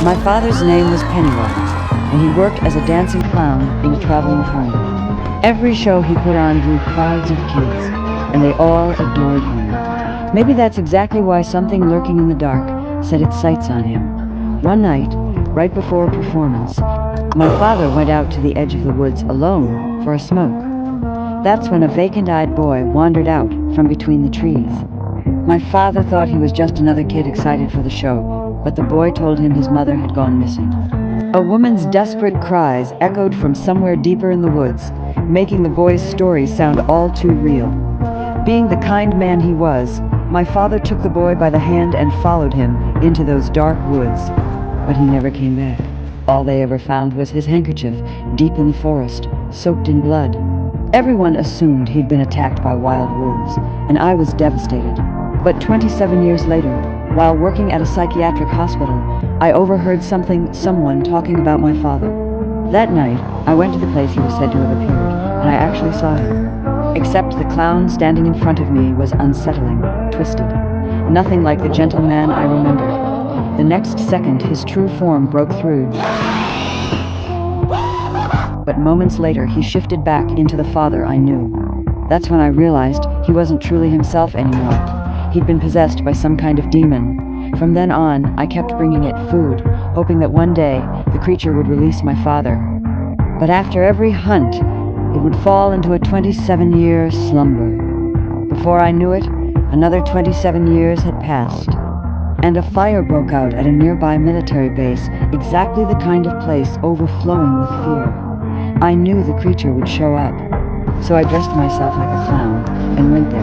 My father's name was Pennywise, and he worked as a dancing clown in a traveling firm. Every show he put on drew crowds of kids, and they all adored him. Maybe that's exactly why something lurking in the dark set its sights on him. One night, right before a performance, my father went out to the edge of the woods alone for a smoke. That's when a vacant-eyed boy wandered out from between the trees. My father thought he was just another kid excited for the show, but the boy told him his mother had gone missing. A woman's desperate cries echoed from somewhere deeper in the woods, making the boy's story sound all too real. Being the kind man he was, my father took the boy by the hand and followed him into those dark woods. But he never came back. All they ever found was his handkerchief, deep in the forest, soaked in blood. Everyone assumed he'd been attacked by wild wolves, and I was devastated. But 27 years later, while working at a psychiatric hospital, I overheard someone talking about my father. That night, I went to the place he was said to have appeared, and I actually saw him. Except the clown standing in front of me was unsettling, twisted. Nothing like the gentleman I remembered. The next second, his true form broke through. But moments later, he shifted back into the father I knew. That's when I realized he wasn't truly himself anymore. He'd been possessed by some kind of demon. From then on, I kept bringing it food, hoping that one day the creature would release my father. But after every hunt, it would fall into a 27-year slumber. Before I knew it, another 27 years had passed. And a fire broke out at a nearby military base, exactly the kind of place overflowing with fear. I knew the creature would show up, so I dressed myself like a clown and went there,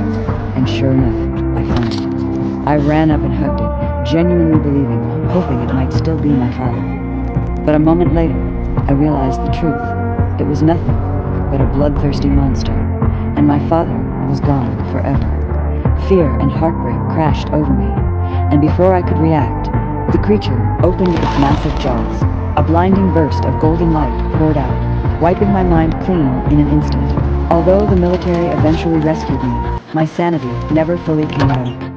and sure enough, I found it. I ran up and hugged it, genuinely believing, hoping it might still be my father. But a moment later, I realized the truth. It was nothing but a bloodthirsty monster, and my father was gone forever. Fear and heartbreak crashed over me, and before I could react, the creature opened its massive jaws. A blinding burst of golden light poured out, wiping my mind clean in an instant. Although the military eventually rescued me, my sanity never fully came back.